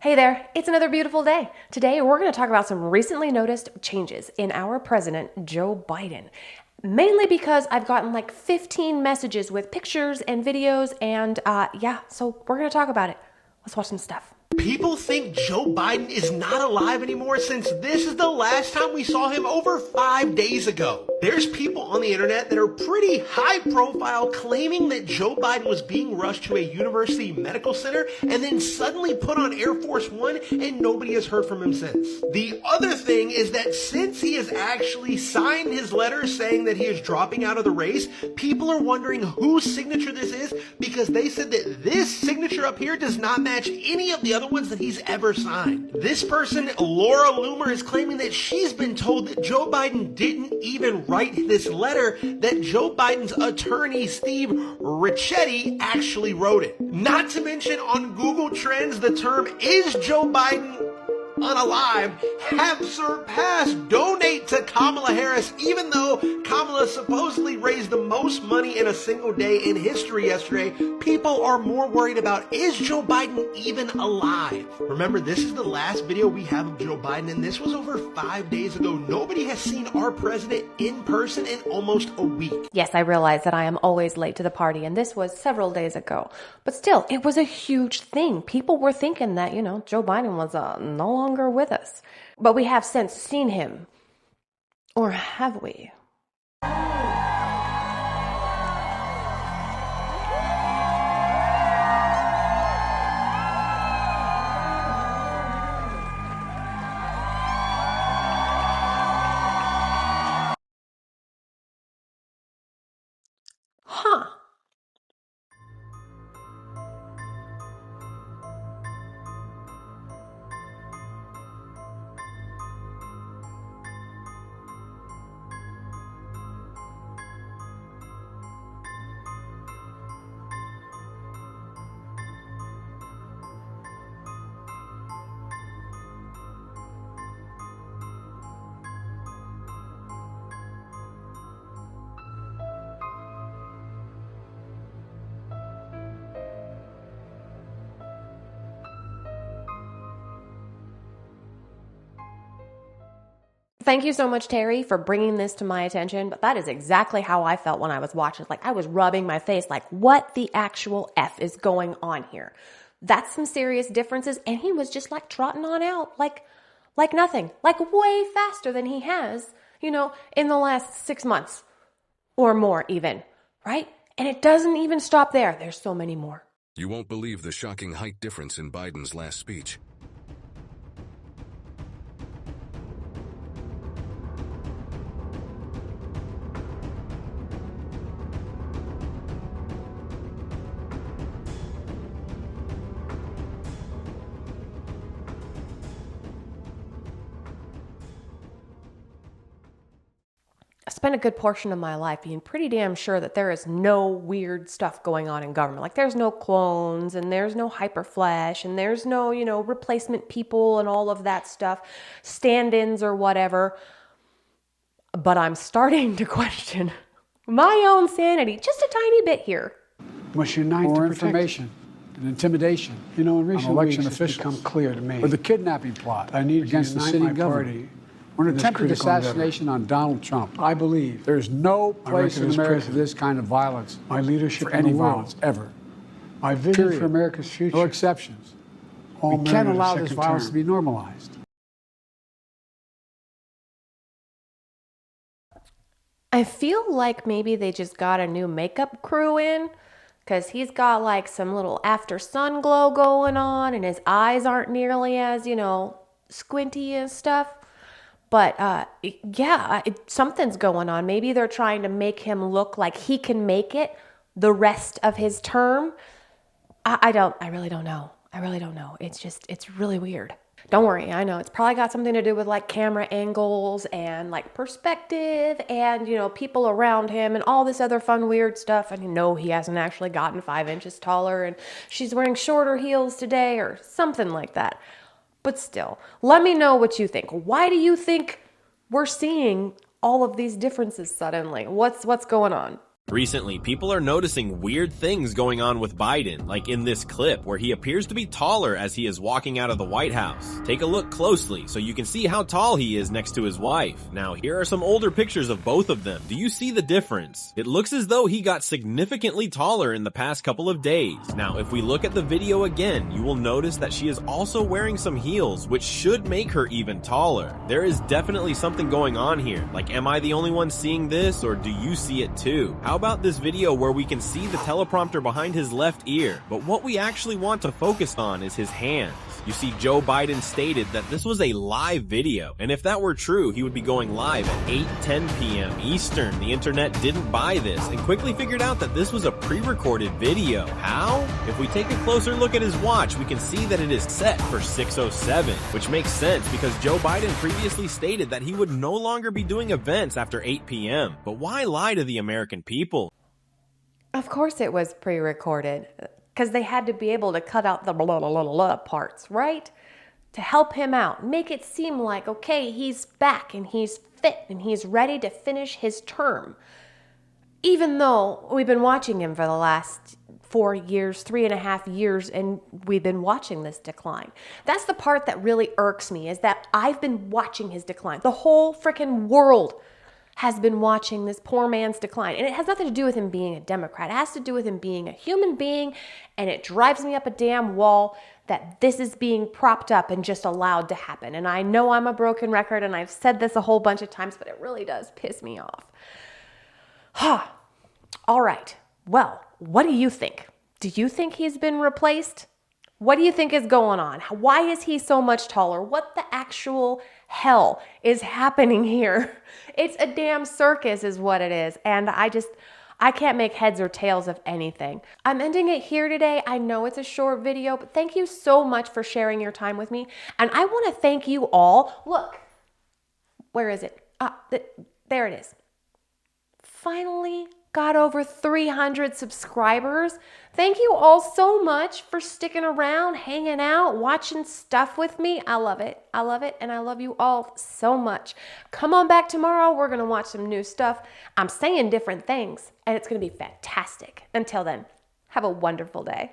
Hey there, it's another beautiful day. Today we're going to talk about some recently noticed changes in our president, Joe Biden. Mainly because I've gotten like 15 messages with pictures and videos and so we're going to talk about it. Let's watch some stuff. People think Joe Biden is not alive anymore since this is the last time we saw him over 5 days ago. There's people on the internet that are pretty high profile claiming that Joe Biden was being rushed to a university medical center and then suddenly put on Air Force One and nobody has heard from him since. The other thing is that since he has actually signed his letter saying that he is dropping out of the race, people are wondering whose signature this is because they said that this signature up here does not match any of the other ones that he's ever signed. This person, Laura Loomer, is claiming that she's been told that Joe Biden didn't even write this letter, that Joe Biden's attorney, Steve Ricchetti, actually wrote it. Not to mention on Google Trends, the term "Is Joe Biden unalive" have surpassed "donate to Kamala Harris," even though Kamala supposedly raised the most money in a single day in history yesterday. People are more worried about, is Joe Biden even alive? Remember, this is the last video we have of Joe Biden, and this was over 5 days ago. Nobody has seen our president in person in almost a week. Yes, I realize that I am always late to the party, and this was several days ago. But still, it was a huge thing. People were thinking that, Joe Biden was no longer with us. But we have since seen him. Or have we? Huh. Thank you so much, Terry, for bringing this to my attention. But that is exactly how I felt when I was watching. Like, I was rubbing my face like, what the actual F is going on here? That's some serious differences. And he was just like trotting on out like nothing, like way faster than he has, in the last 6 months or more even, right? And it doesn't even stop there. There's so many more. You won't believe the shocking height difference in Biden's last speech. I spent a good portion of my life being pretty damn sure that there is no weird stuff going on in government. Like, there's no clones and there's no hyperflash and there's no, replacement people and all of that stuff, stand-ins or whatever. But I'm starting to question my own sanity just a tiny bit here. Must unite More to protect information and intimidation in recent on election weeks, it's officials become clear to me. or the kidnapping plot I need against to the unite city my government party or an in this attempted critical assassination on Donald Trump. I believe There's no My place record in as America for president, this kind of violence, my leadership for in any the world, violence, ever. my vision Period. for America's future. No exceptions. all We can't merited a allow this second violence term. to be normalized. I feel like maybe they just got a new makeup crew in, because he's got like some little after sun glow going on and his eyes aren't nearly as, squinty and stuff. But something's going on. Maybe they're trying to make him look like he can make it the rest of his term. I really don't know. It's really weird. Don't worry, I know it's probably got something to do with like camera angles and like perspective and, people around him and all this other fun, weird stuff. And he hasn't actually gotten 5 inches taller and she's wearing shorter heels today or something like that. But still, let me know what you think. Why do you think we're seeing all of these differences suddenly? What's going on? Recently, people are noticing weird things going on with Biden, like in this clip where he appears to be taller as he is walking out of the White House. Take a look closely so you can see how tall he is next to his wife. Now, here are some older pictures of both of them. Do you see the difference? It looks as though he got significantly taller in the past couple of days. Now, if we look at the video again, you will notice that she is also wearing some heels, which should make her even taller. There is definitely something going on here. Like, am I the only one seeing this, or do you see it too? How about this video where we can see the teleprompter behind his left ear, but what we actually want to focus on is his hands. You see, Joe Biden stated that this was a live video, and if that were true, he would be going live at 8:10 p.m. Eastern. The internet didn't buy this and quickly figured out that this was a pre-recorded video. How? If we take a closer look at his watch, we can see that it is set for 6:07, which makes sense because Joe Biden previously stated that he would no longer be doing events after 8 p.m. But why lie to the American people? Of course it was pre-recorded, because they had to be able to cut out the blah, blah, blah, blah parts, right? To help him out, make it seem like, okay, he's back and he's fit and he's ready to finish his term. Even though we've been watching him for the last 4 years, 3.5 years, and we've been watching this decline. That's the part that really irks me, is that I've been watching his decline. The whole freaking world has been watching this poor man's decline. And it has nothing to do with him being a Democrat. It has to do with him being a human being, and it drives me up a damn wall that this is being propped up and just allowed to happen. And I know I'm a broken record, and I've said this a whole bunch of times, but it really does piss me off. All right. Well, what do you think? Do you think he's been replaced? What do you think is going on? Why is he so much taller? What the actual hell is happening here? It's a damn circus is what it is. And I can't make heads or tails of anything. I'm ending it here today. I know it's a short video, but thank you so much for sharing your time with me. And I want to thank you all. Look, where is it? There it is. Finally got over 300 subscribers. Thank you all so much for sticking around, hanging out, watching stuff with me. I love it. I love it. And I love you all so much. Come on back tomorrow. We're going to watch some new stuff. I'm saying different things, and it's going to be fantastic. Until then, have a wonderful day.